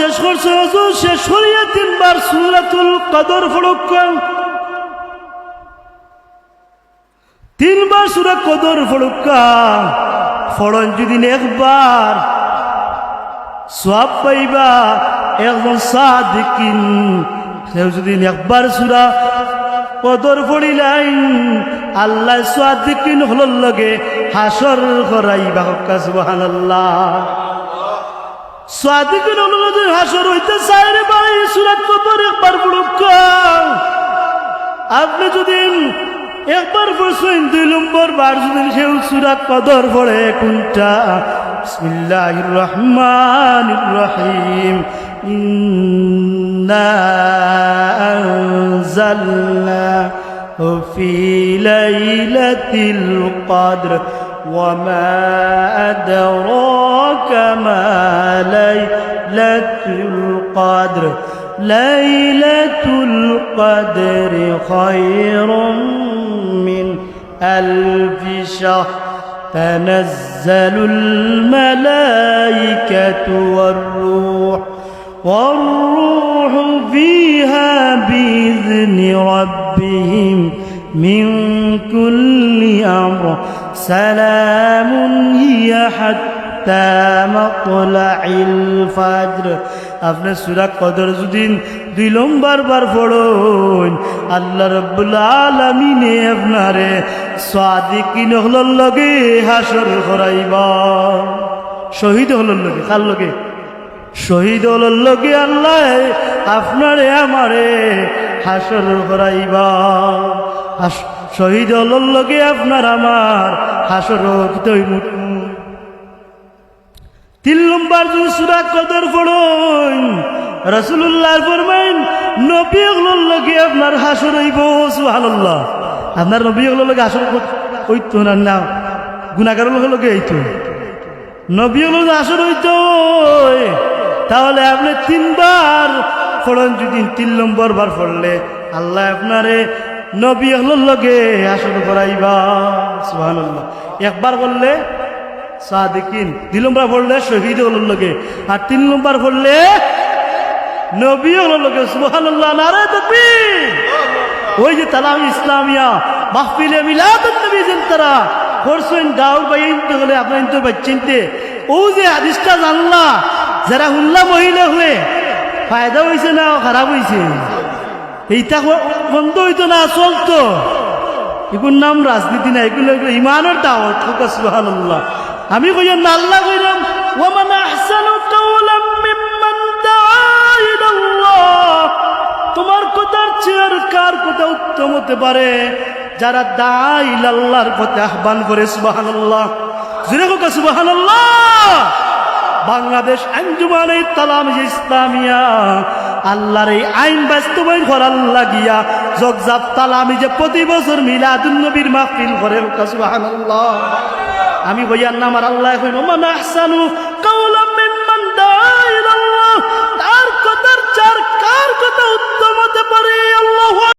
শেষ করছে হুজুর শেষ করিয়া 3 বার সূরাতুল কদর পড়ুক 3 বার সূরা কদর পড়ুক ফড়ন যদি একবার সওয়াব পাইবা একজন সাদিকিন কেউ যদি একবার সূরা কদর পড়িলাইন আল্লাহ সাদিকিন হলর লগে হাসর করাইবা সুবহানাল্লাহ সাদিকিন হলর লগে হাসর হইতে চায় রে ভাই সূরা কদর একবার পড়ুক আপনি যদি একবার পড়ছেন 2 নম্বর বার যদি কেউ সূরা কদর পড়ে কোনটা বিসমিল্লাহির রহমানির রহিম ইন্না আনজালনাহু ফি লাইলাতিল কদর ওয়া মা আদরাকা মা লাইলাতুল কদর লাইলাতুল কদরি খায়রুম মিন আলফি শাহর تنزل الملائكة والروح فيها بإذن ربهم من كل أمر سلام هي حتى مطلع الفجر আপনি সূরা কদর যদি 2 নম্বর বার পড়ুন আল্লাহ রাব্বুল আলামিন আপনারে সাদিকিন হলর লগে হাসর করাইবা শহীদ হলর লগে কার লগে শহীদ হলর লগে আল্লাহ আপনারে আমারে হাসর করাইবা শহীদ হলর লগে আপনার আমার হাসর হইব 3 নম্বর সূরা কদর পড়ুন রাসূলুল্লাহ ফরমায়েন নবী হলর লগে আপনার হাসর হইব সুবহানাল্লাহ আপনার নবী হলর লগে হাসর হইতো না গুনাহগারের লগে হইতো নবী হলর হাসর হইতো তাহলে আপনি 3 বার পড়ুন যদি 3 নম্বর বার পড়লে আল্লাহ আপনারে নবী হলর লগে হাসর করাইবা সুবহানাল্লাহ একবার বললে সাদিকিন 2 নম্বর পড়লে শহীদ হলর লগে আর 3 নম্বর পড়লে নবী হলর লগে সুবহানাল্লাহ নারে তাকবীর ওই যে তালাম ইসলামিয়া মাহফিলে মিলাদুন নবী জিনতারা করছেন গাউর বাইনতে হলে আপনার তো বাচ্চিনতে ও যে হাদিসটা জানলা যারা হুল্লা মহিলা হয়ে ফায়দা হইছে না খারাপ হইছে এইটা বন্ধ হইতো না চলতো এগুলোর নাম রাজনীতি না এগুলো ইমানের দাওয়াত সুবহানাল্লাহ আমি কইলাম না আল্লাহ কইলাম ওয়া মান আহসানু কাওলাম মিম্মান দাআ ইলাল্লাহ তোমার কথার চেয়ে কার কথা উত্তম হতে পারে যারা দাআ ইলাল্লাহর পথে আহ্বান করে সুবহানাল্লাহ জোরে কও সুবহানাল্লাহ বাংলাদেশ আঞ্জুমানে তালামিয়ে ইসলামিয়া আল্লাহর এই আইন বাস্তবায়ন করার লাগিয়া জগজাত তালামিয়ে প্রতি বছর মিলাদুন নবীর মাহফিল করে সুবহানাল্লাহ আমি বইয়ার নাম আর আল্লাহ কইন মান আহসানু কাওলাম মিম্মান দাআ ইলাল্লাহ তার কথার চার কার কথা উত্তম হতে পারে আল্লাহু